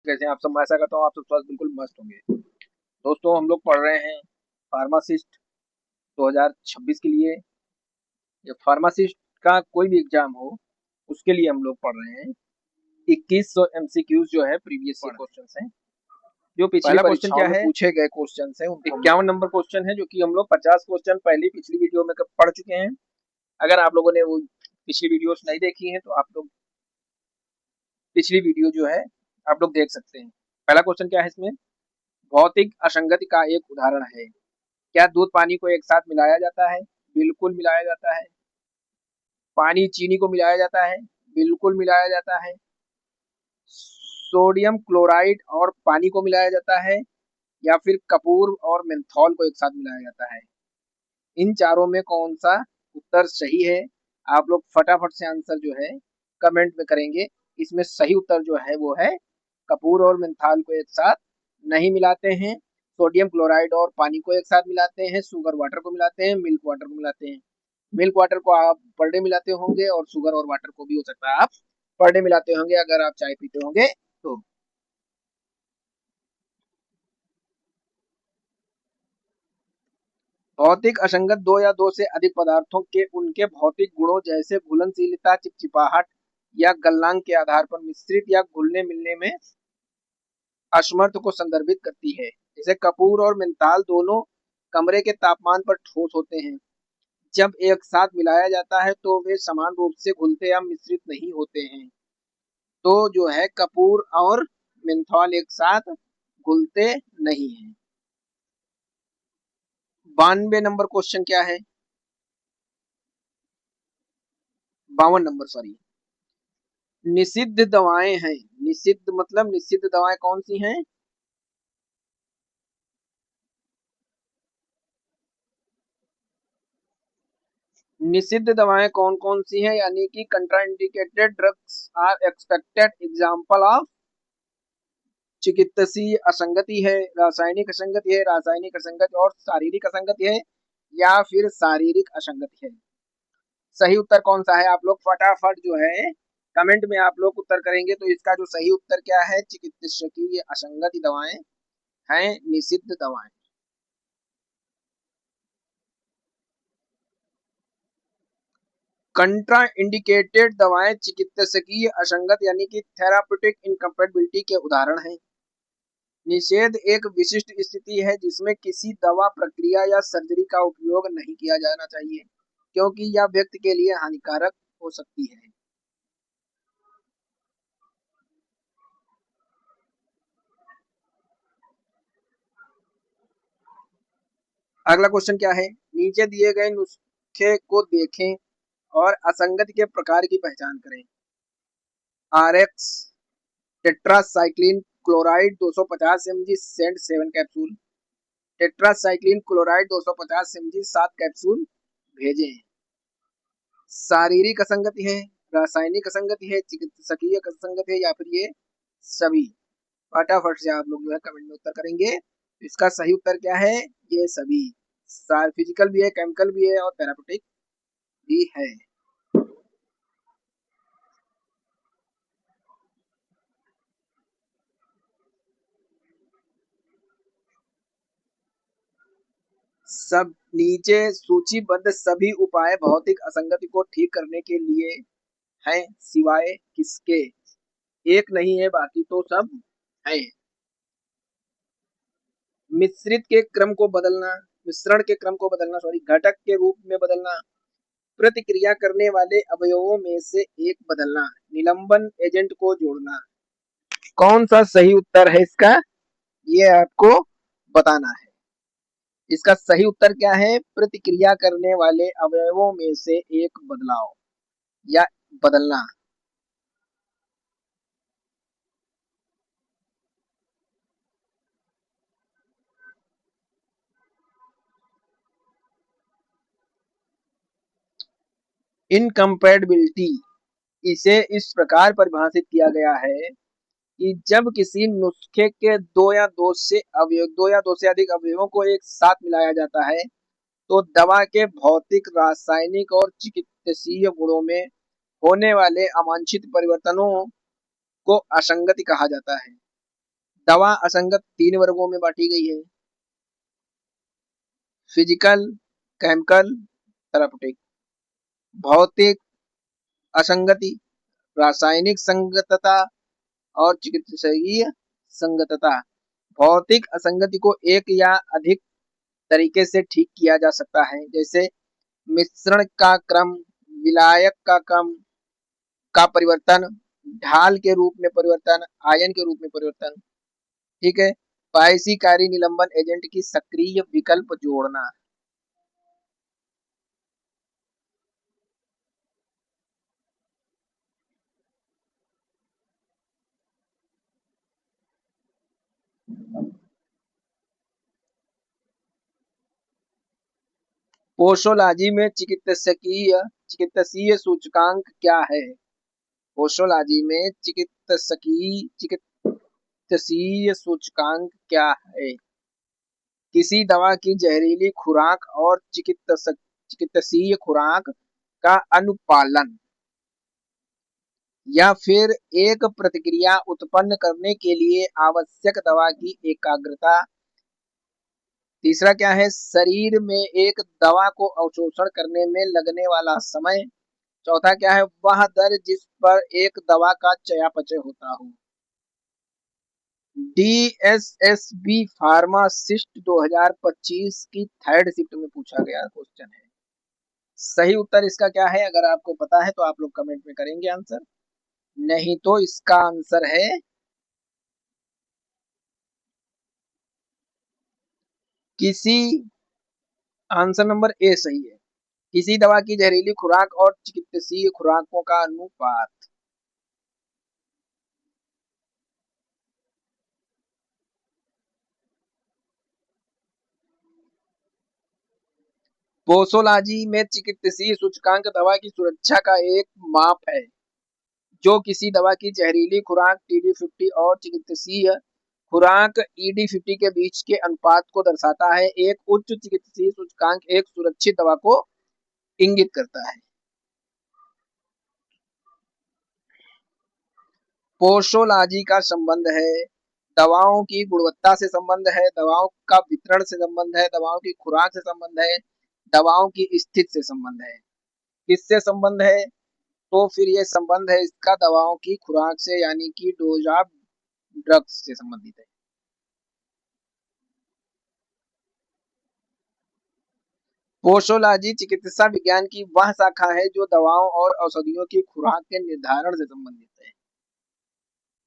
कैसे हैं आप सब? मैं आशा करता हूँ आप सब स्वास्थ्य बिल्कुल मस्त होंगे। दोस्तों, हम लोग पढ़ रहे हैं फार्मासिस्ट 2026 के लिए। या फार्मासिस्ट का कोई भी एग्जाम हो, उसके लिए हम लोग पढ़ रहे हैं। 2100 एमसीक्यूज जो है प्रीवियस ईयर क्वेश्चन हैं, जो पिछली पहला क्वेश्चन परीक्षाओं क्या में है? पूछे गए क्वेश्चन हैं। उनको 51 नंबर क्वेश्चन है, जो कि हम लोग 50 क्वेश्चन पहली पिछली वीडियो में पढ़ चुके हैं। अगर आप लोगों ने वो पिछली वीडियोस नहीं देखी हैं, तो आप लोग पिछली वीडियो जो है आप लोग देख सकते हैं। पहला क्वेश्चन क्या है इसमें? भौतिक असंगति का एक उदाहरण है। क्या दूध पानी को एक साथ मिलाया जाता है? बिल्कुल मिलाया जाता है। पानी चीनी को मिलाया जाता है? बिल्कुल मिलाया जाता है। सोडियम क्लोराइड और पानी को मिलाया जाता है, या फिर कपूर और मेंथॉल को एक साथ मिलाया जाता है? इन चारों में कौन सा उत्तर सही है? आप लोग फटाफट से आंसर जो है कमेंट में करेंगे। इसमें सही उत्तर जो है वो है कपूर और मेंथॉल को एक साथ नहीं मिलाते हैं। सोडियम क्लोराइड और पानी को एक साथ मिलाते हैं। शुगर वाटर को मिलाते हैं। मिल्क वाटर को मिलाते हैं। मिल्क वाटर को आप पर डे मिलाते होंगे, और शुगर और वाटर को भी हो सकता है आप पर डे मिलाते होंगे, अगर आप चाय पीते होंगे तो। भौतिक असंगत दो या दो से अधिक पदार्थों के उनके भौतिक गुणों जैसे घुलनशीलता, चिपचिपाहट या गलनांक के आधार पर मिश्रित या घुलने मिलने में असमर्थ को संदर्भित करती है। जैसे कपूर और मेंथॉल दोनों कमरे के तापमान पर ठोस होते हैं। जब एक साथ मिलाया जाता है तो वे समान रूप से घुलते या मिश्रित नहीं होते हैं। तो जो है कपूर और मेंथॉल एक साथ घुलते नहीं हैं। 92 नंबर क्वेश्चन क्या है? 52 नंबर, सॉरी। निषिद्ध दवाएं हैं। निषिद्ध मतलब निषिद्ध दवाएं कौन सी हैं? निषिद्ध दवाएं कौन कौन सी हैं, यानी कि contraindicated drugs are expected example of. चिकित्सीय असंगति है, रासायनिक असंगति है, रासायनिक असंगति और शारीरिक असंगति है, या फिर शारीरिक असंगति है। सही उत्तर कौन सा है? आप लोग फटाफट जो है कमेंट में आप लोग उत्तर करेंगे। तो इसका जो सही उत्तर क्या है? चिकित्सकीय असंगति दवाएं हैं निषिद्ध दवाएं। कंट्रा इंडिकेटेड दवाएं चिकित्सकीय असंगत यानी कि थेराप्यूटिक इनकम्पेटिबिलिटी के उदाहरण हैं। निषेध एक विशिष्ट स्थिति है जिसमें किसी दवा, प्रक्रिया या सर्जरी का उपयोग नहीं किया जाना चाहिए, क्योंकि यह व्यक्ति के लिए हानिकारक हो सकती है। अगला क्वेश्चन क्या है? नीचे दिए गए नुस्खे को देखें और असंगति के प्रकार की पहचान करें। RX tetracycline chloride 250 mg sent 7 capsule. Tetracycline chloride 250 mg 7 capsule भेजें। शारीरिक असंगति है, रासायनिक असंगति है, चिकित्सकीय असंगति है, या फिर ये सभी? फटाफट से आप लोग जो है कमेंट में उत्तर करेंगे। इसका सही उत्तर क्या है? ये सभी। फिजिकल भी है, केमिकल भी है और थेरापेटिक भी है। सब नीचे सूचीबद्ध सभी उपाय भौतिक असंगति को ठीक करने के लिए हैं, सिवाय किसके? एक नहीं है, बाकी तो सब है। मिश्रित के क्रम को बदलना, मिश्रण के क्रम को बदलना, सॉरी, घटक के रूप में बदलना, प्रतिक्रिया करने वाले अवयवों में से एक बदलना, निलंबन एजेंट को जोड़ना। कौन सा सही उत्तर है इसका? ये आपको बताना है। इसका सही उत्तर क्या है? प्रतिक्रिया करने वाले अवयवों में से एक बदलाव या बदलना। इनकम्पैटिबिलिटी, इसे इस प्रकार परिभाषित किया गया है कि जब किसी नुस्खे के दो या दो से अधिक अवयवों को एक साथ मिलाया जाता है, तो दवा के भौतिक, रासायनिक और चिकित्सीय गुणों में होने वाले अवांछित परिवर्तनों को असंगति कहा जाता है। दवा असंगत 3 वर्गों में बांटी गई है, फिजिकल, केमिकल, थेराप्यूटिक। भौतिक असंगति, रासायनिक संगतता और चिकित्सकीय संगतता। भौतिक असंगति को एक या अधिक तरीके से ठीक किया जा सकता है, जैसे मिश्रण का क्रम, विलायक का क्रम का परिवर्तन, ढाल के रूप में परिवर्तन, आयन के रूप में परिवर्तन। ठीक है। बायसीकारी निलंबन एजेंट की सक्रिय विकल्प जोड़ना। पोषोलॉजी में चिकित्सकीय सूचकांक क्या है? पोषोलॉजी में चिकित्सकीय सूचकांक क्या है? किसी दवा की जहरीली खुराक और चिकित्सकीय खुराक का अनुपालन, या फिर एक प्रतिक्रिया उत्पन्न करने के लिए आवश्यक दवा की एकाग्रता। तीसरा क्या है? शरीर में एक दवा को अवशोषण करने में लगने वाला समय। चौथा क्या है? वह दर जिस पर एक दवा का चयापचय होता हो। DSSB फार्मासिस्ट 2025 की 3rd शिफ्ट में पूछा गया क्वेश्चन है। सही उत्तर इसका क्या है? अगर आपको पता है तो आप लोग कमेंट में करेंगे आंसर, नहीं तो इसका आंसर है किसी आंसर नंबर ए सही है, किसी दवा की जहरीली खुराक और चिकित्सकीय खुराकों का अनुपात। पोसोलॉजी में चिकित्सकीय सूचकांक दवा की सुरक्षा का एक माप है जो किसी दवा की जहरीली खुराक TD50 और चिकित्सकीय खुराक ED50 के बीच के अनुपात को दर्शाता है। एक उच्च चिकित्सकीय सूचकांक एक सुरक्षित दवा को इंगित करता है। पोषोलॉजी का संबंध है, दवाओं की गुणवत्ता से संबंध है, दवाओं का वितरण से संबंध है, दवाओं की खुराक से संबंध है, दवाओं की स्थिति से संबंध है। किससे संबंध है? तो फिर ये संबंध है इसका दवाओं की खुराक से, यानी कि डोज ऑफ ड्रग्स से संबंधित है। पोषोलॉजी चिकित्सा विज्ञान की वह शाखा है जो दवाओं और औषधियों की खुराक के निर्धारण से संबंधित है।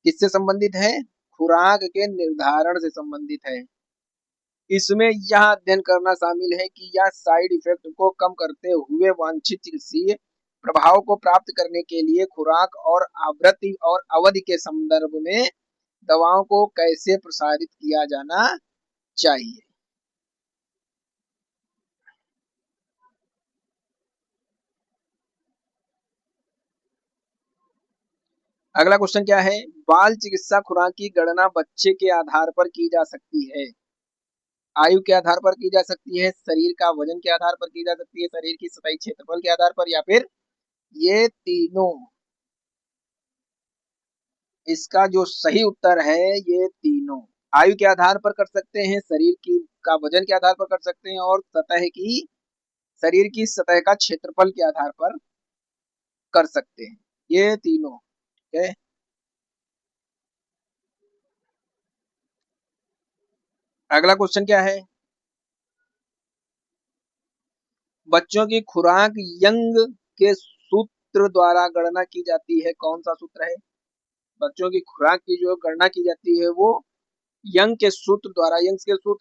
किससे संबंधित है? खुराक के निर्धारण से संबंधित है। इसमें यह अध्ययन करना शामिल है कि यह साइड इफेक्ट को कम करते हुए वांछित चिकित्सीय प्रभाव को प्राप्त करने के लिए खुराक और आवृत्ति और अवधि के संदर्भ में दवाओं को कैसे प्रसारित किया जाना चाहिए। अगला क्वेश्चन क्या है? बाल चिकित्सा खुराक की गणना बच्चे के आधार पर की जा सकती है। आयु के आधार पर की जा सकती है, शरीर का वजन के आधार पर की जा सकती है, शरीर की सतही क्षेत्रफल के आधार पर, या फिर ये तीनों। इसका जो सही उत्तर है ये तीनों। आयु के आधार पर कर सकते हैं, शरीर की का वजन के आधार पर कर सकते हैं, और शरीर की सतह का क्षेत्रफल के आधार पर कर सकते हैं। ये तीनों। ठीक है। अगला क्वेश्चन क्या है? बच्चों की खुराक यंग के सूत्र द्वारा गणना की जाती है, कौन सा सूत्र है? बच्चों की खुराक की जो गणना की जाती है वो यंग के सूत्र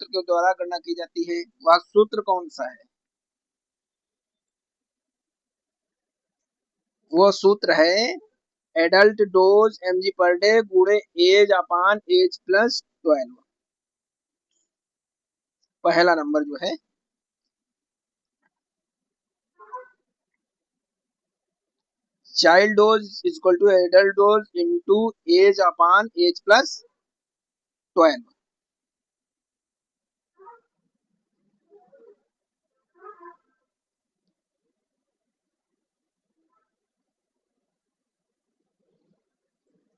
के द्वारा गणना की जाती है। वह सूत्र कौन सा है? वो सूत्र है एडल्ट डोज mg पर डे गुणे एज अपान एज प्लस 12। पहला नंबर जो है child dose equal to adult dose into age upon age plus 12।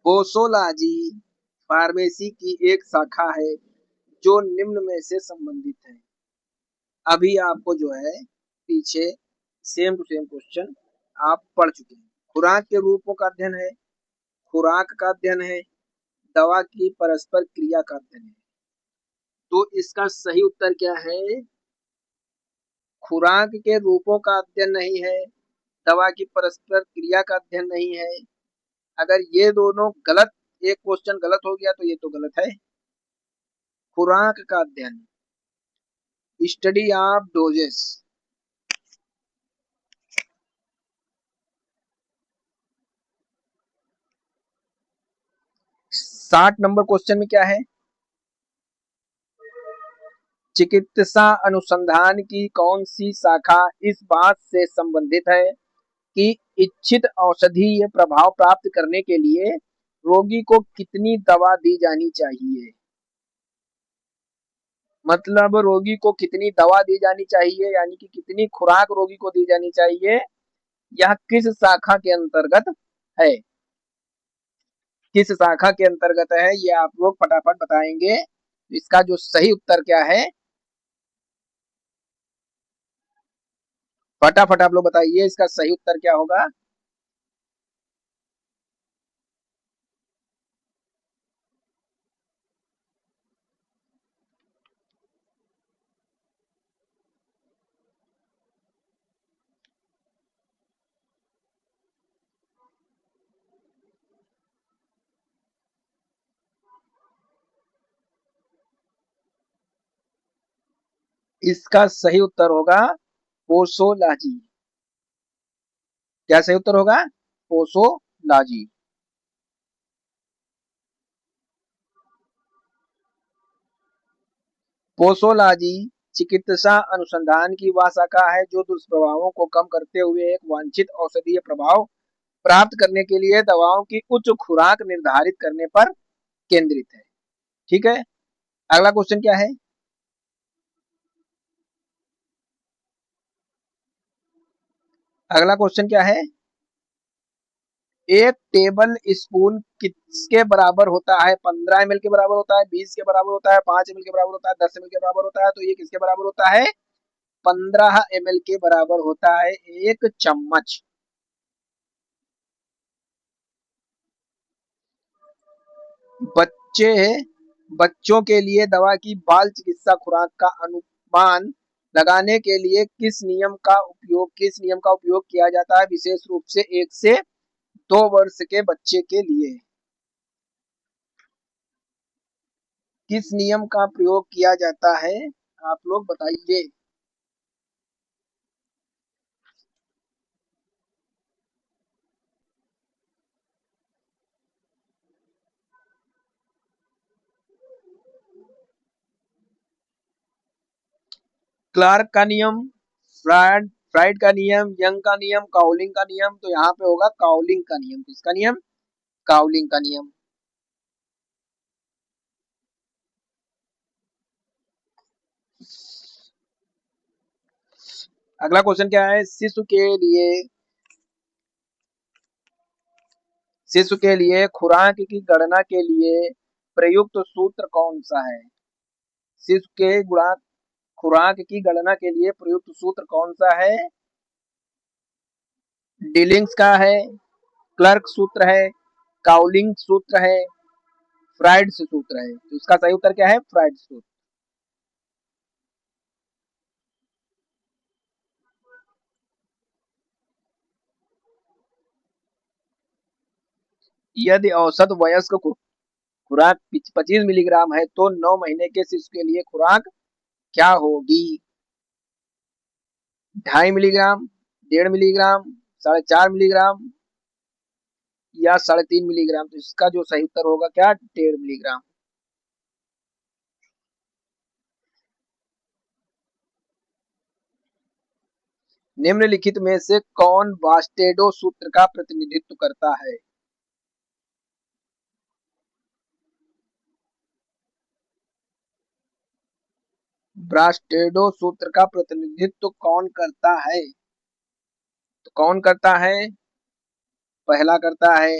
Posology pharmacy की एक शाखा है जो निम्न में से संबंधित है। अभी आपको जो है पीछे सेम टू सेम क्वेश्चन आप पढ़ चुके हैं। खुराक के रूपों का अध्ययन है, खुराक का अध्ययन है, दवा की परस्पर क्रिया का अध्ययन है। तो इसका सही उत्तर क्या है? खुराक के रूपों का अध्ययन नहीं है, दवा की परस्पर क्रिया का अध्ययन नहीं है। अगर ये दोनों गलत, एक क्वेश्चन गलत हो गया तो ये तो गलत है। खुराक का अध्ययन, study of doses. 60 number question में क्या है? चिकित्सा अनुसंधान की कौन सी शाखा इस बात से संबंधित है कि इच्छित औषधीय प्रभाव प्राप्त करने के लिए रोगी को कितनी दवा दी जानी चाहिए? मतलब रोगी को कितनी दवा दी जानी चाहिए, यानी कि कितनी खुराक रोगी को दी जानी चाहिए, यह किस शाखा के अंतर्गत है? किस शाखा के अंतर्गत है ये आप लोग फटाफट बताएंगे। इसका जो सही उत्तर क्या है, फटाफट आप लोग बताइए, इसका सही उत्तर क्या होगा? इसका सही उत्तर होगा पोसोलॉजी। क्या सही उत्तर होगा? पोसोलॉजी। पोसोलॉजी चिकित्सा अनुसंधान की वह शाखा है जो दुष्प्रभावों को कम करते हुए एक वांछित औषधीय प्रभाव प्राप्त करने के लिए दवाओं की उच्च खुराक निर्धारित करने पर केंद्रित है। ठीक है, अगला क्वेश्चन क्या है? अगला क्वेश्चन क्या है? एक टेबल स्पून किसके बराबर होता है? 15 ml के बराबर होता है, 20 के बराबर होता है, 5 ml के बराबर होता है, 10 ml के बराबर होता है। तो ये किसके बराबर होता है? 15 ml के बराबर होता है एक चम्मच। बच्चे बच्चों के लिए दवा की बाल चिकित्सा खुराक का अनुमान लगाने के लिए किस नियम का उपयोग किया जाता है, विशेष रूप से 1 से 2 वर्ष के बच्चे के लिए? किस नियम का प्रयोग किया जाता है, आप लोग बताइए। क्लार्क का नियम, फ्राइड का नियम, यंग का नियम, काउलिंग का नियम। तो यहाँ पे होगा काउलिंग का नियम। किसका नियम? काउलिंग का नियम। अगला क्वेश्चन क्या है? शिशु के लिए खुराक की गणना के लिए प्रयुक्त सूत्र कौन सा है? शिशु के खुराक की गणना के लिए प्रयुक्त सूत्र कौन सा है? डिलिंग्स का है, क्लर्क सूत्र है, काउलिंग सूत्र है, फ्राइड सूत्र है। तो इसका सही उत्तर क्या है? फ्राइड सूत्र। यदि औसत वयस्क खुराक 25 मिलीग्राम है तो 9 महीने के शिशु के लिए खुराक क्या होगी? 2.5 मिलीग्राम, 1.5 मिलीग्राम, 4.5 मिलीग्राम या 3.5 मिलीग्राम? तो इसका जो सही उत्तर होगा क्या? 1.5 मिलीग्राम। निम्नलिखित में से कौन बास्टेडो सूत्र का प्रतिनिधित्व करता है? ब्रास्टेडो सूत्र का प्रतिनिधित्व कौन करता है? तो कौन करता है? पहला करता है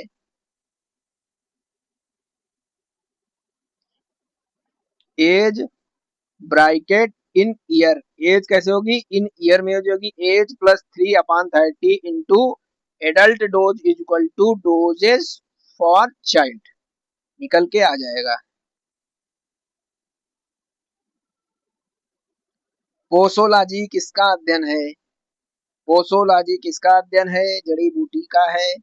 age bracket in year, age कैसे होगी, इन ईयर में हो जाएगी age plus 3/30 into adult dose is equal to doses for child, निकल के आ जाएगा। पोसोलॉजी किसका अध्ययन है, पोसोलॉजी किसका अध्ययन है, जड़ी बूटी का है,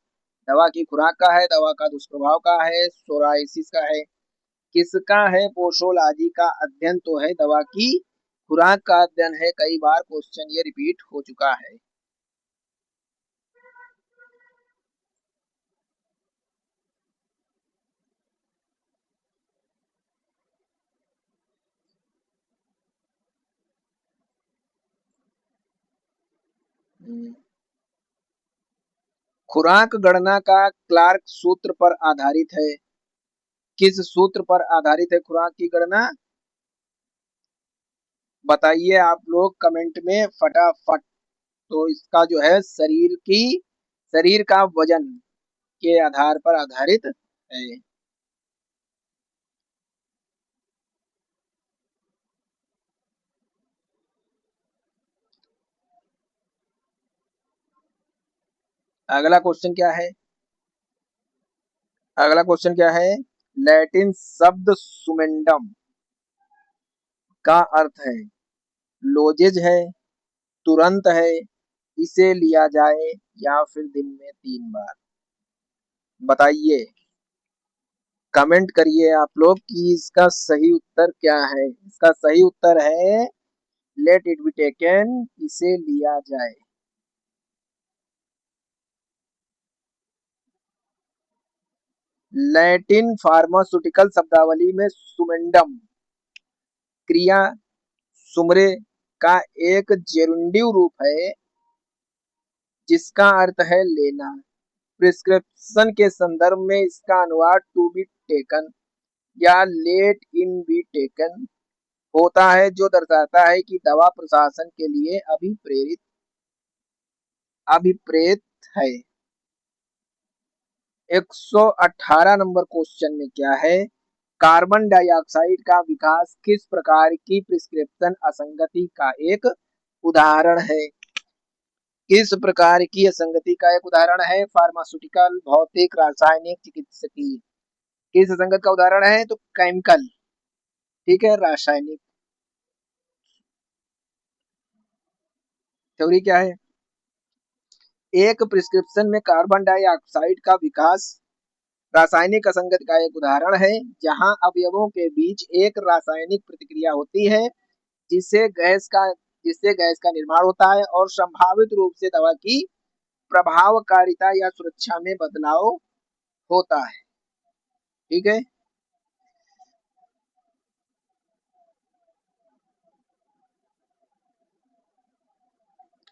दवा की खुराक का है, दवा का दुष्प्रभाव का है, सोराइसिस का है, किसका है पोसोलॉजी का अध्ययन, तो है दवा की खुराक का अध्ययन है। कई बार क्वेश्चन ये रिपीट हो चुका है। खुराक गणना का क्लार्क सूत्र पर आधारित है, किस सूत्र पर आधारित है खुराक की गणना, बताइए आप लोग कमेंट में फटाफट। तो इसका जो है शरीर का वजन के आधार पर आधारित है। अगला क्वेश्चन क्या है, अगला क्वेश्चन क्या है, लैटिन शब्द सुमेंडम का अर्थ है, लोजेज है, तुरंत है, इसे लिया जाए, या फिर दिन में 3 बार, बताइए, कमेंट करिए आप लोग कि इसका सही उत्तर क्या है। इसका सही उत्तर है लेट इट बी टेकन, इसे लिया जाए। लैटिन फार्मास्यूटिकल शब्दावली में सुमेंडम क्रिया सुमरे का एक जेरुंडिव रूप है जिसका अर्थ है लेना। प्रिस्क्रिप्शन के संदर्भ में इसका अनुवाद टू बी टेकन या लेट इन बी टेकन होता है, जो दर्शाता है कि दवा प्रशासन के लिए अभिप्रेत है। 118 नंबर क्वेश्चन में क्या है, कार्बन डाइऑक्साइड का विकास किस प्रकार की प्रिस्क्रिप्शन असंगति का एक उदाहरण है, किस प्रकार की असंगति का एक उदाहरण है, फार्मास्यूटिकल, भौतिक, रासायनिक, चिकित्सकीय, किस असंगत का उदाहरण है, तो केमिकल, ठीक है, रासायनिक। थ्योरी क्या है, एक प्रिस्क्रिप्शन में कार्बन डाइऑक्साइड का विकास रासायनिक असंगति का एक उदाहरण है, जहां अवयवों के बीच एक रासायनिक प्रतिक्रिया होती है जिससे गैस का निर्माण होता है और संभावित रूप से दवा की प्रभावकारिता या सुरक्षा में बदलाव होता है, ठीक है।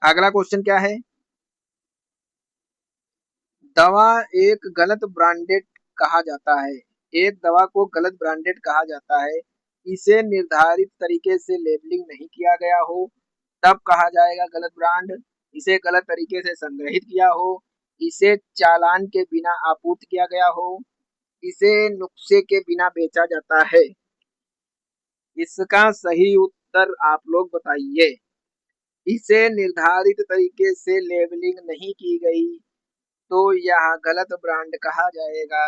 अगला क्वेश्चन क्या है, दवा एक गलत ब्रांडेड कहा जाता है, एक दवा को गलत ब्रांडेड कहा जाता है, इसे निर्धारित तरीके से लेबलिंग नहीं किया गया हो तब कहा जाएगा गलत ब्रांड, इसे गलत तरीके से संग्रहित किया हो, इसे चालान के बिना आपूर्ति किया गया हो, इसे नुस्खे के बिना बेचा जाता है। इसका सही उत्तर आप लोग बताइए। इसे निर्धारित तरीके से लेबलिंग नहीं की गई तो यह गलत ब्रांड कहा जाएगा,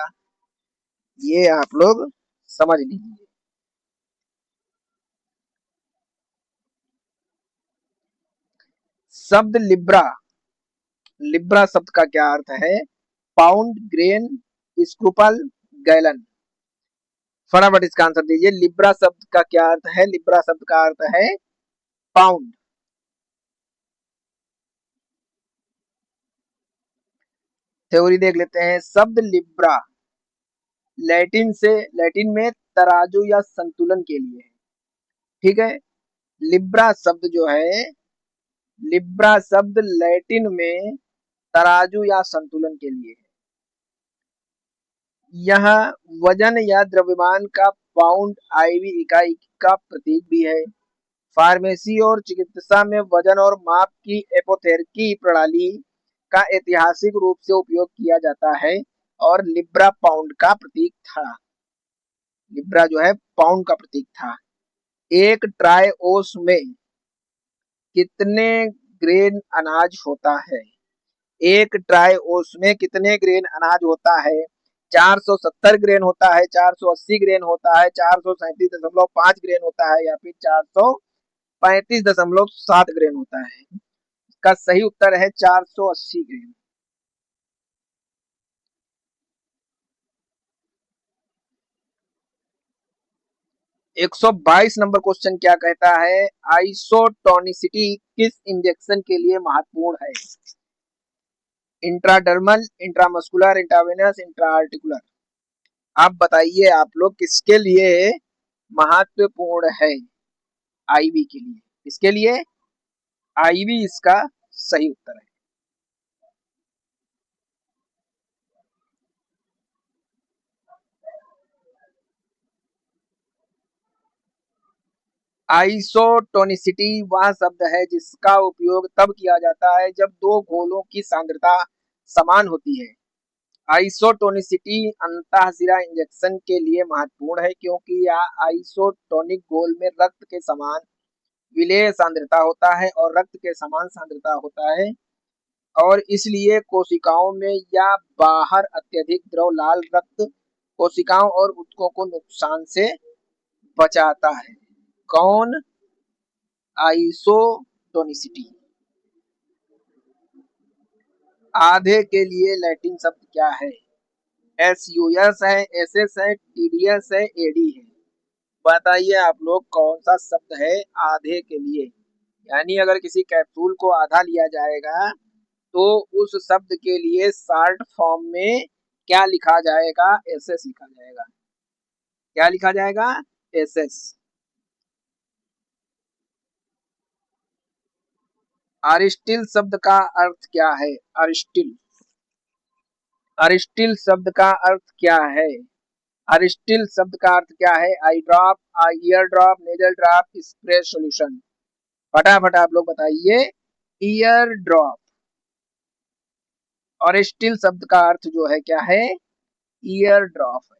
ये आप लोग समझ लीजिए। शब्द लिब्रा, लिब्रा शब्द का क्या अर्थ है, पाउंड, ग्रेन, स्क्रूपल, गैलन, फटाफट इसका आंसर दीजिए। लिब्रा शब्द का क्या अर्थ है, लिब्रा शब्द का अर्थ है पाउंड। थ्योरी देख लेते हैं, शब्द लिब्रा लैटिन में तराजू या संतुलन के लिए है, ठीक है। लिब्रा शब्द जो है, लिब्रा शब्द लैटिन में तराजू या संतुलन के लिए है। यहाँ वजन या द्रव्यमान का पाउंड आईवी इकाई का प्रतीक भी है। फार्मेसी और चिकित्सा में वजन और माप की एपोथेरकी प्रणाली का ऐतिहासिक रूप से उपयोग किया जाता है और लिब्रा पाउंड का प्रतीक था, लिब्रा जो है पाउंड का प्रतीक था। एक ट्राई ओस में कितने ग्रेन अनाज होता है? एक ट्राई ओस में कितने ग्रेन अनाज होता है? 470 ग्रेन होता है, 480 ग्रेन होता है, 437.5 ग्रेन होता है, या फिर 435.7 ग्रेन होता है? इसका सही उत्तर है 480 ग्रेन। 122 नंबर क्वेश्चन क्या कहता है? आइसोटोनिसिटी किस इंजेक्शन के लिए महत्वपूर्ण है? Intradermal, intramuscular, intravenous, intraarticular. आप बताइए आप लोग किसके लिए महत्वपूर्ण है? आईवी के लिए। किसके लिए? आईवी इसका सही उत्तर है। आइसोटोनिसिटी वह शब्द है जिसका उपयोग तब किया जाता है जब दो घोलों की सांद्रता समान होती है। आइसोटोनिसिटी अंतःशिरा इंजेक्शन के लिए महत्वपूर्ण है क्योंकि यह आइसोटोनिक घोल में रक्त के समान विलेय सांद्रता होता है और रक्त के समान सांद्रता होता है, और इसलिए कोशिकाओं में या बाहर अत्यधिक द्रव लाल रक्त कोशिकाओं और ऊतकों को नुकसान से बचाता है। कौन? आइसोटोनिसिटी। आधे के लिए लैटिन शब्द क्या है? एस यू एस है, एस एस है, टी डी एस है, एडी है। बताइए आप लोग कौन सा शब्द है आधे के लिए? यानी अगर किसी कैप्सूल को आधा लिया जाएगा तो उस शब्द के लिए शॉर्ट फॉर्म में क्या लिखा जाएगा? एस एस लिखा जाएगा। क्या लिखा जाएगा? S S. अरिस्टिल शब्द का अर्थ क्या है? अरिस्टिल। अरिस्टिल शब्द का अर्थ क्या है? अरिस्टिल शब्द का अर्थ क्या है? Eye drop, ear drop, nasal drop, spray solution. फटाफट आप लोग बताइए। Year drop. अरिस्टिल शब्द का अर्थ जो है क्या है? ईयर ड्रॉप है।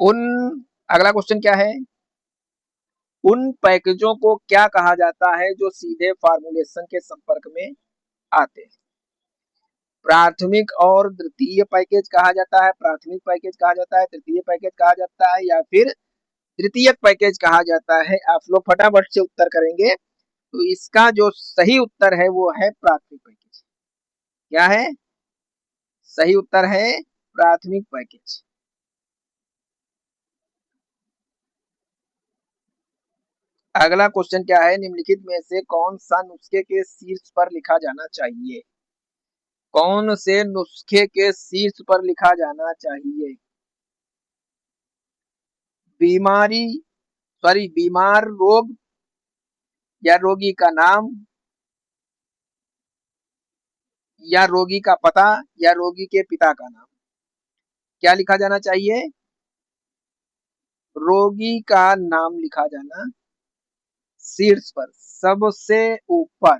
उन अगला क्वेश्चन क्या है? उन पैकेजों को क्या कहा जाता है जो सीधे फार्मूलेशन के संपर्क में आते हैं? प्राथमिक और द्वितीय पैकेज कहा जाता है, प्राथमिक पैकेज कहा जाता है, तृतीय पैकेज कहा जाता है, या फिर तृतीयक पैकेज कहा जाता है? आप लोग फटाफट से उत्तर करेंगे। तो इसका जो सही उत्तर है वो है प्राथमिक पैकेज। क्या है? सही उत्तर है प्राथमिक पैकेज। अगला क्वेश्चन क्या है? निम्नलिखित में से कौन सा नुस्खे के शीर्ष पर लिखा जाना चाहिए? कौन से नुस्खे के शीर्ष पर लिखा जाना चाहिए? बीमारी, सॉरी, बीमार रोग, या रोगी का नाम, या रोगी का पता, या रोगी के पिता का नाम? क्या लिखा जाना चाहिए? रोगी का नाम लिखा जाना शीर्ष पर, सबसे ऊपर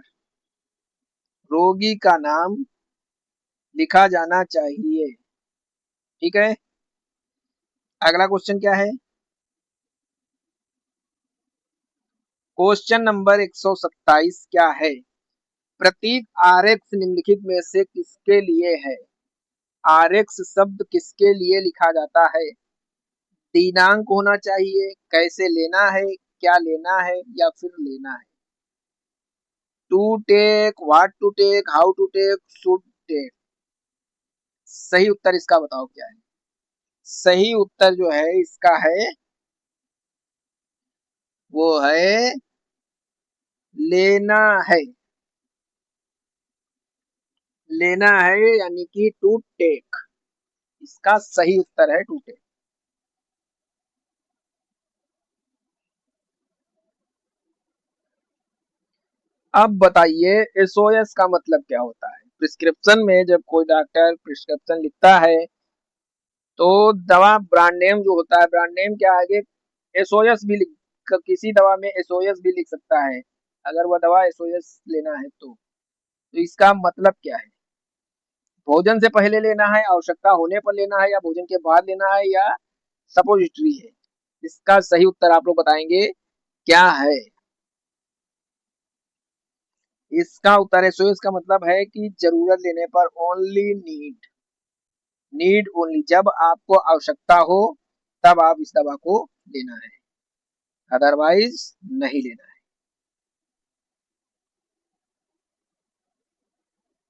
रोगी का नाम लिखा जाना चाहिए। ठीक है। अगला क्वेश्चन क्या है? क्वेश्चन नंबर 127 क्या है? प्रतीक आरएक्स निम्नलिखित में से किसके लिए है? आरएक्स शब्द किसके लिए लिखा जाता है? दिनांक होना चाहिए, कैसे लेना है, क्या लेना है, या फिर लेना है? To take, what to take, how to take, should take. सही उत्तर इसका बताओ क्या है? सही उत्तर जो है इसका है वो है लेना है। लेना है यानी कि टू टेक। इसका सही उत्तर है टू टेक। अब बताइए एसओएस का मतलब क्या होता है? प्रिस्क्रिप्शन में जब कोई डॉक्टर प्रिस्क्रिप्शन लिखता है तो दवा ब्रांड नेम जो होता है, ब्रांड नेम के आगे एसओएस भी लिख, किसी दवा में एसओएस भी लिख सकता है अगर वह दवा एसओएस लेना है तो इसका मतलब क्या है? भोजन से पहले लेना है, आवश्यकता होने पर लेना है, या भोजन के बाद लेना है, या सपोजिटरी है? इसका सही उत्तर आप लोग बताएंगे क्या है? इसका उत्तर है सो। इसका मतलब है कि जरूरत लेने पर, ओनली नीड, नीड ओनली, जब आपको आवश्यकता हो तब आप इस दवा को लेना है, अदरवाइज नहीं लेना है।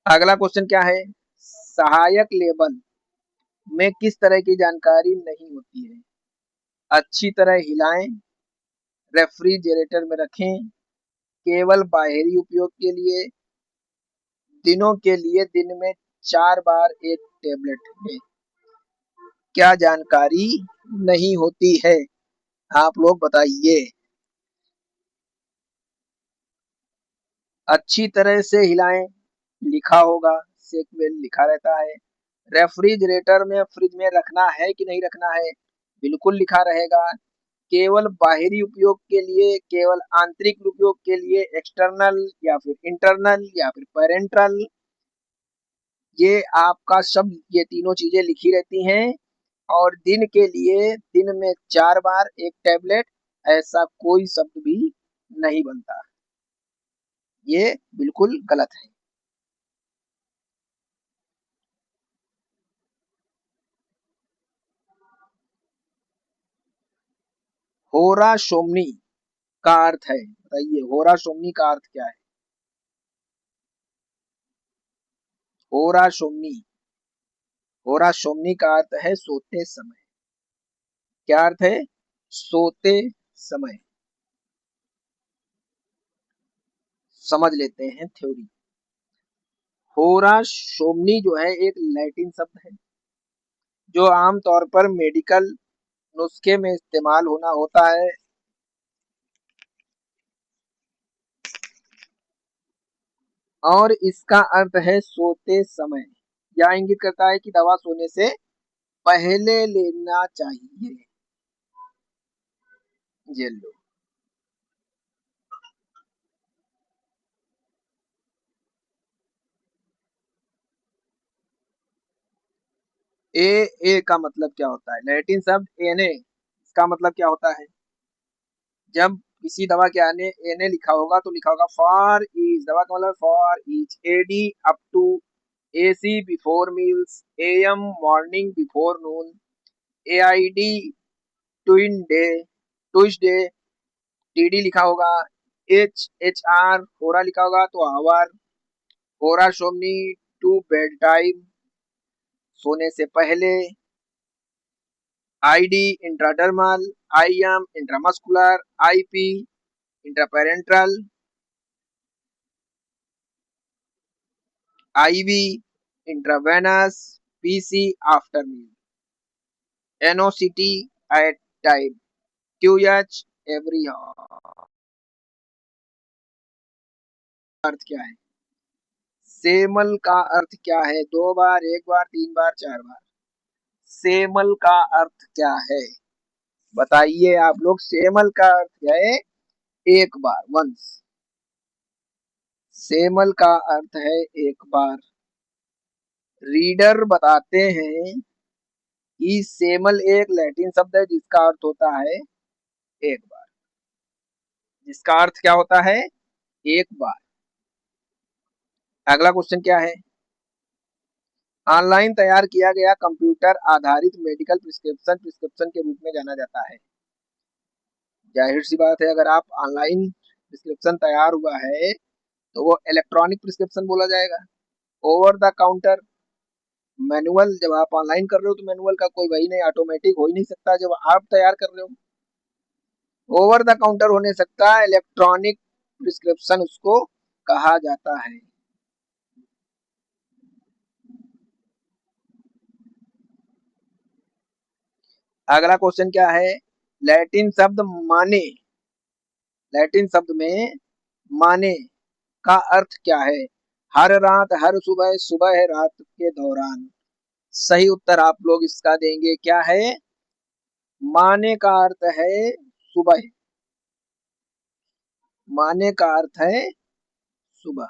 अगला क्वेश्चन क्या है? सहायक लेबल में किस तरह की जानकारी नहीं होती है? अच्छी तरह हिलाएं, रेफ्रिजरेटर में रखें, केवल बाहरी उपयोग के लिए, दिनों के लिए दिन में 4 बार एक टेबलेट लें। क्या जानकारी नहीं होती है? आप लोग बताइए। अच्छी तरह से हिलाएं लिखा होगा, सेकवेल लिखा रहता है। रेफ्रिजरेटर में, फ्रिज में रखना है कि नहीं रखना है, बिल्कुल लिखा रहेगा। केवल बाहरी उपयोग के लिए, केवल आंतरिक उपयोग के लिए, एक्सटर्नल या फिर इंटरनल या फिर पेरेंटल, ये आपका शब्द, ये तीनों चीजें लिखी रहती हैं। और दिन के लिए दिन में 4 बार एक टैबलेट, ऐसा कोई शब्द भी नहीं बनता। ये बिल्कुल गलत है। होरा शोमनी का अर्थ है, बताइए होरा शोमनी का अर्थ क्या है? होरा शोमनी, होरा शोमनी का अर्थ है सोते समय। क्या अर्थ है? सोते समय। समझ लेते हैं थ्योरी। होरा शोमनी जो है एक लैटिन शब्द है, जो आमतौर पर मेडिकल नुस्खे में इस्तेमाल होना होता है। और इसका अर्थ है सोते समय, या इंगित करता है कि दवा सोने से पहले लेना चाहिए। ये लो। ए, ए का मतलब क्या होता है? लैटिन शब्द एने, इसका मतलब क्या होता है? जब किसी दवा के आने एने लिखा होगा तो लिखा होगा फॉर ईच, दवा का मतलब for each, AD up to, AC before meals, AM morning before noon, AID twin day, Tuesday, TD लिखा होगा, एच एच आर होरा लिखा होगा तो आवर, होरा शोमनी टू बेड टाइम, सोने से पहले, ID intradermal, IM intramuscular, IP intraparenteral, IV intravenous, PC after meal, NOCT at time, QH every अर्थ क्या है? सेमल का अर्थ क्या है? 2 बार, 1 बार, 3 बार, 4 बार? सेमल का अर्थ क्या है? बताइए आप लोग। सेमल का अर्थ है 1 बार, वंस। सेमल का अर्थ है 1 बार। रीडर बताते हैं कि सेमल एक लैटिन शब्द है जिसका अर्थ होता है 1 बार। जिसका अर्थ क्या होता है? 1 बार। अगला क्वेश्चन क्या है? ऑनलाइन तैयार किया गया कंप्यूटर आधारित मेडिकल प्रिस्क्रिप्शन प्रिस्क्रिप्शन के रूप में जाना जाता है। जाहिर सी बात है, अगर आप ऑनलाइन प्रिस्क्रिप्शन तैयार हुआ है तो वो इलेक्ट्रॉनिक प्रिस्क्रिप्शन बोला जाएगा। ओवर द काउंटर, मैनुअल, जब आप ऑनलाइन कर रहे हो तो मैनुअल का कोई वही नहीं, ऑटोमेटिक हो ही नहीं सकता जब आप तैयार कर रहे हो। ओवर द काउंटर होने सकता है, इलेक्ट्रॉनिक प्रिस्क्रिप्शन उसको कहा जाता है। अगला क्वेश्चन क्या है? लैटिन शब्द माने, लैटिन शब्द में माने का अर्थ क्या है? हर रात, हर सुबह, सुबह रात के दौरान। सही उत्तर आप लोग इसका देंगे क्या है? माने का अर्थ है सुबह। माने का अर्थ है सुबह।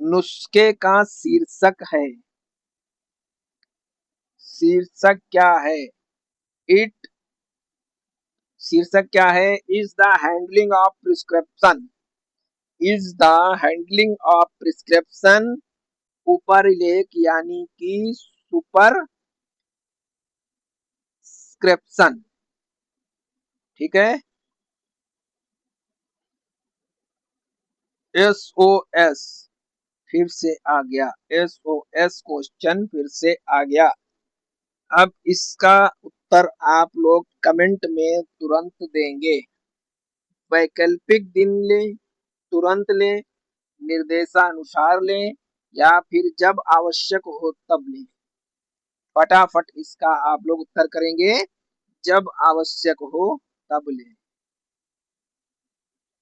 नुस्खे का शीर्षक है। शीर्षक क्या है? इट शीर्षक क्या है? Is the handling of prescription. Is the handling of prescription ऊपर लेख यानी कि सुपर स्क्रिप्शन। ठीक है। SOS फिर से आ गया। SOS क्वेश्चन फिर से आ गया। अब इसका उत्तर आप लोग कमेंट में तुरंत देंगे। वैकल्पिक दिन लें, तुरंत लें, निर्देशानुसार लें या फिर जब आवश्यक हो तब लें। फटाफट इसका आप लोग उत्तर करेंगे। जब आवश्यक हो तब लें।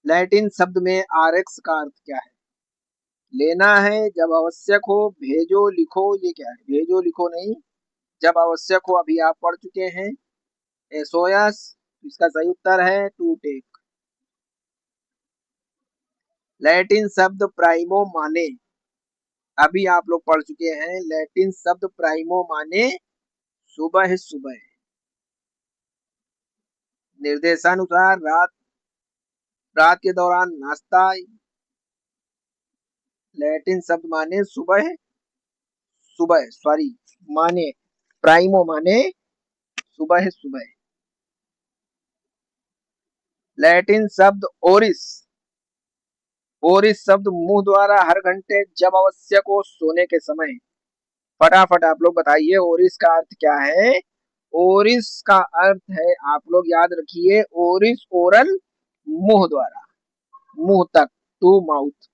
लैटिन शब्द में RX का अर्थ क्या है? लेना है, जब आवश्यक हो, भेजो, लिखो, ये क्या है? भेजो लिखो नहीं, जब आवश्यक हो अभी आप पढ़ चुके हैं। एसोयस इसका सही उत्तर है टू टेक। लैटिन शब्द प्राइमो माने, अभी आप लोग पढ़ चुके हैं। लैटिन शब्द प्राइमो माने सुबह सुबह। निर्देशानुसार रात, रात के दौरान नाश्ता। लैटिन शब्द माने सुबह सुबह, सॉरी, माने प्राइमो माने सुबह सुबह। लैटिन शब्द ओरिस, ओरिस शब्द मुंह द्वारा हर घंटे जब आवश्यक हो सोने के समय। फटाफट आप लोग बताइए ओरिस का अर्थ क्या है? ओरिस का अर्थ है, आप लोग याद रखिए, ओरिस ओरल मुंह द्वारा, मुंह तक, टू माउथ।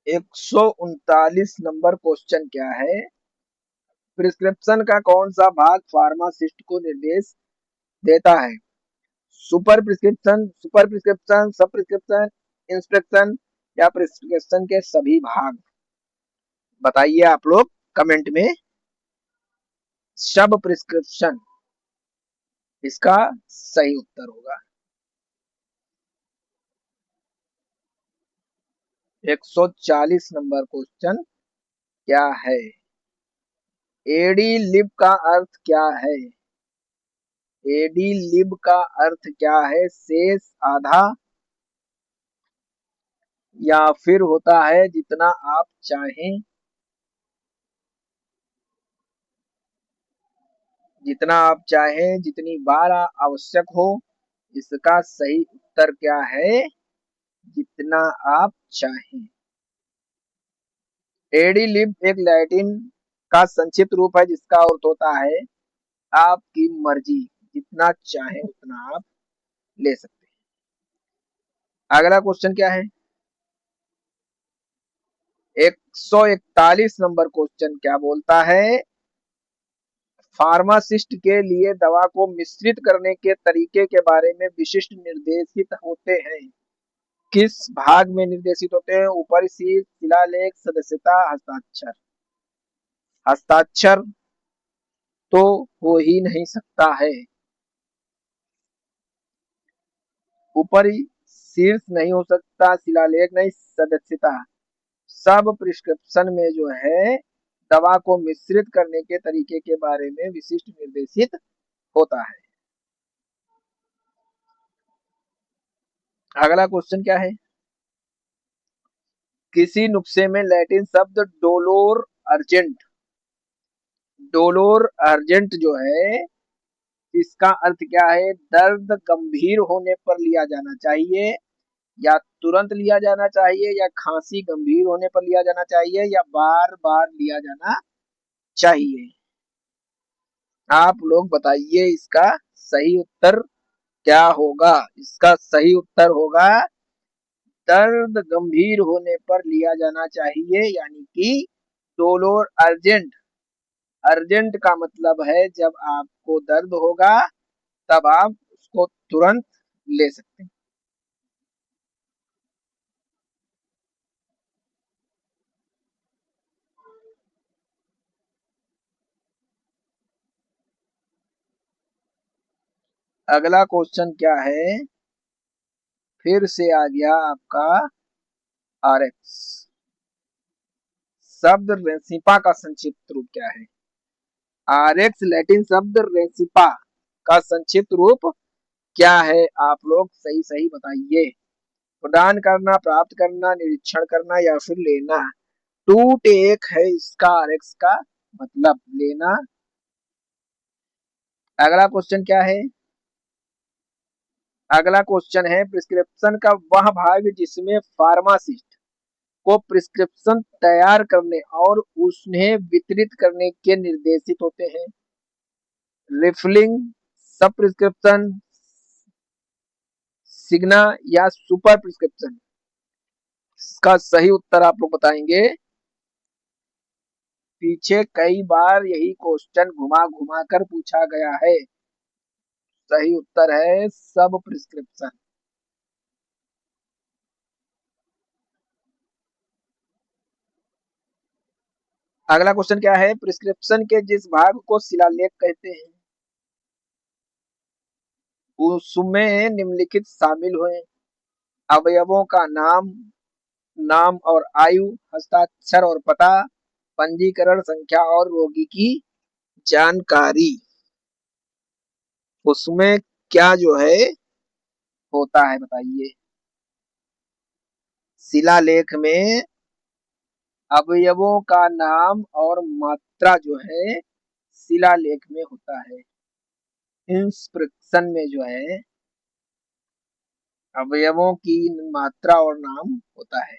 139 नंबर क्वेश्चन क्या है? प्रिस्क्रिप्शन का कौन सा भाग फार्मासिस्ट को निर्देश देता है? सुपर प्रिस्क्रिप्शन, सुपर प्रिस्क्रिप्शन, सब प्रिस्क्रिप्शन, इंस्ट्रक्शन या प्रिस्क्रिप्शन के सभी भाग? बताइए आप लोग कमेंट में। सब प्रिस्क्रिप्शन इसका सही उत्तर होगा। 140 नंबर क्वेश्चन क्या है? एडी लिब का अर्थ क्या है? एडी लिब का अर्थ क्या है? शेष, आधा या फिर होता है जितना आप चाहें। जितना आप चाहें, जितनी बार आवश्यक हो। इसका सही उत्तर क्या है? जितना आप चाहें। एडी लिब एक लैटिन का संक्षिप्त रूप है जिसका अर्थ होता है आपकी मर्जी, जितना चाहे उतना आप ले सकते हैं। अगला क्वेश्चन क्या है? 141 नंबर क्वेश्चन क्या बोलता है? फार्मासिस्ट के लिए दवा को मिश्रित करने के तरीके के बारे में विशिष्ट निर्देशित होते हैं। किस भाग में निर्देशित होते हैं? ऊपरी शीर्ष, शिलालेख, सदस्यता, हस्ताक्षर। हस्ताक्षर तो हो ही नहीं सकता है। ऊपरी शीर्ष नहीं हो सकता, शिलालेख नहीं, सदस्यता। सब प्रिस्क्रिप्शन में जो है दवा को मिश्रित करने के तरीके के बारे में विशिष्ट निर्देशित होता है। अगला क्वेश्चन क्या है? किसी नुस्खे में लैटिन शब्द डोलोर अर्जेंट, डोलोर अर्जेंट जो है इसका अर्थ क्या है? दर्द गंभीर होने पर लिया जाना चाहिए, या तुरंत लिया जाना चाहिए, या खांसी गंभीर होने पर लिया जाना चाहिए, या बार बार लिया जाना चाहिए। आप लोग बताइए इसका सही उत्तर क्या होगा? इसका सही उत्तर होगा दर्द गंभीर होने पर लिया जाना चाहिए, यानी कि डोलोर अर्जेंट। अर्जेंट का मतलब है जब आपको दर्द होगा तब आप उसको तुरंत ले सकते हैं। अगला क्वेश्चन क्या है, फिर से आ गया आपका आरएक्स। शब्द रेसिपा का संक्षिप्त रूप क्या है? आरएक्स लैटिन शब्द रेसिपा का संक्षिप्त रूप क्या है? आप लोग सही सही बताइए। प्रदान करना, प्राप्त करना, निरीक्षण करना या फिर लेना। टू टेक है इसका आरएक्स का मतलब, लेना। अगला क्वेश्चन क्या है? अगला क्वेश्चन है, प्रिस्क्रिप्शन का वह भाग जिसमें फार्मासिस्ट को प्रिस्क्रिप्शन तैयार करने और उन्हें वितरित करने के निर्देशित होते हैं। रिफिलिंग, सब प्रिस्क्रिप्शन, सिग्ना या सुपर प्रिस्क्रिप्शन। इसका सही उत्तर आप लोग बताएंगे। पीछे कई बार यही क्वेश्चन घुमा घुमा कर पूछा गया है। सही उत्तर है सब प्रिस्क्रिप्शन। अगला क्वेश्चन क्या है, प्रिस्क्रिप्शन के जिस भाग को शिलालेख कहते हैं उसमें निम्नलिखित शामिल हुए। अवयवों का नाम, नाम और आयु, हस्ताक्षर और पता, पंजीकरण संख्या और रोगी की जानकारी। उसमें क्या जो है होता है बताइए। शिलालेख में अवयवों का नाम और मात्रा जो है शिलालेख में होता है। इंस्क्रिप्शन में जो है अवयवों की मात्रा और नाम होता है।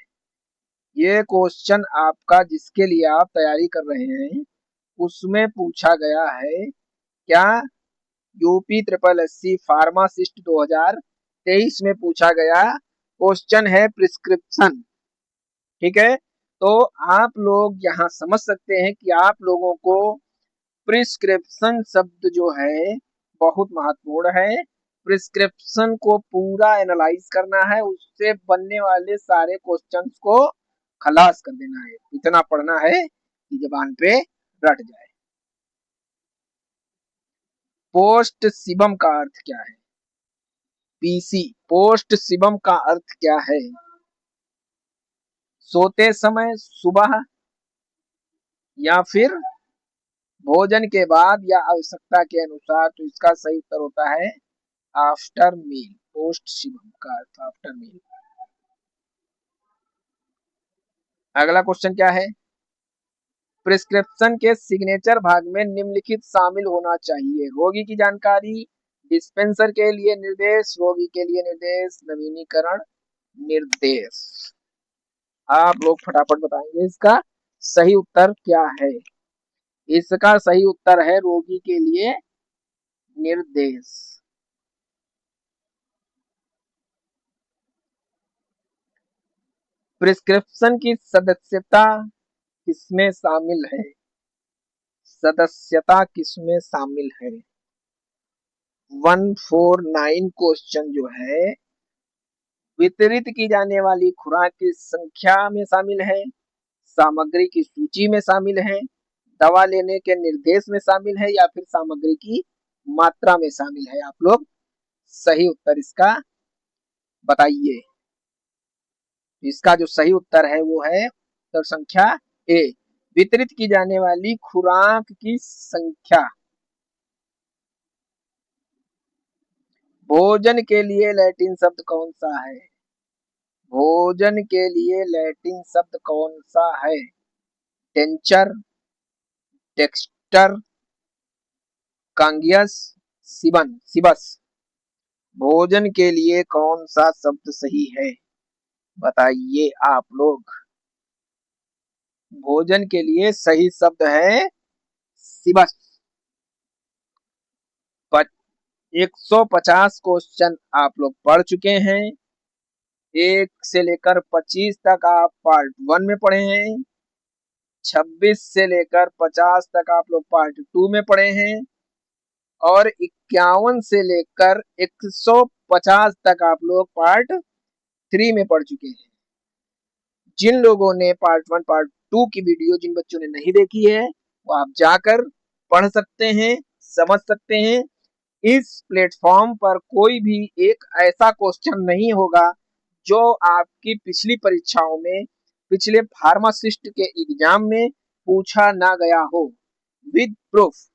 ये क्वेश्चन आपका जिसके लिए आप तैयारी कर रहे हैं उसमें पूछा गया है। क्या? यूपी ट्रिपल एससी फार्मासिस्ट 2023 में पूछा गया क्वेश्चन है प्रिस्क्रिप्शन। ठीक है, तो आप लोग यहाँ समझ सकते हैं कि आप लोगों को प्रिस्क्रिप्शन शब्द जो है बहुत महत्वपूर्ण है। प्रिस्क्रिप्शन को पूरा एनालाइज करना है, उससे बनने वाले सारे क्वेश्चंस को खलास कर देना है। इतना पढ़ना है कि जबान पे रट जाए। पोस्ट शिवम का अर्थ क्या है? पीसी, पोस्ट शिवम का अर्थ क्या है? सोते समय, सुबह, या फिर भोजन के बाद या आवश्यकता के अनुसार। तो इसका सही उत्तर होता है आफ्टर मील। पोस्ट शिवम का अर्थ आफ्टर मील। अगला क्वेश्चन क्या है, प्रिस्क्रिप्शन के सिग्नेचर भाग में निम्नलिखित शामिल होना चाहिए। रोगी की जानकारी, डिस्पेंसर के लिए निर्देश, रोगी के लिए निर्देश, नवीनीकरण निर्देश। आप लोग फटाफट बताएंगे इसका सही उत्तर क्या है। इसका सही उत्तर है रोगी के लिए निर्देश। प्रिस्क्रिप्शन की सदस्यता किसमें शामिल है? सदस्यता किसमें शामिल है? 149 क्वेश्चन जो है वितरित की जाने वाली खुराक की संख्या में शामिल है, सामग्री की सूची में शामिल है, दवा लेने के निर्देश में शामिल है, या फिर सामग्री की मात्रा में शामिल है। आप लोग सही उत्तर इसका बताइए। इसका जो सही उत्तर है वो है उत्तर संख्या ए, वितरित की जाने वाली खुराक की संख्या। भोजन के लिए लैटिन शब्द कौन सा है? भोजन के लिए लैटिन शब्द कौन सा है? टेंचर, टेक्सटर, कांगियस, सिबन, सिबस। भोजन के लिए कौन सा शब्द सही है बताइए आप लोग। भोजन के लिए सही शब्द है सिबस। 150 क्वेश्चन आप लोग पढ़ चुके हैं। 1 से लेकर 25 तक आप पार्ट 1 में पढ़े हैं। 26 से लेकर 50 तक आप लोग पार्ट 2 में पढ़े हैं। और 51 से लेकर 150 तक आप लोग पार्ट 3 में पढ़ चुके हैं। जिन लोगों ने पार्ट 1 पार्ट 2 की वीडियो जिन बच्चों ने नहीं देखी है वो आप जाकर पढ़ सकते हैं, समझ सकते हैं। इस प्लेटफॉर्म पर कोई भी एक ऐसा क्वेश्चन नहीं होगा जो आपकी पिछली परीक्षाओं में, पिछले फार्मासिस्ट के एग्जाम में पूछा ना गया हो। With proof.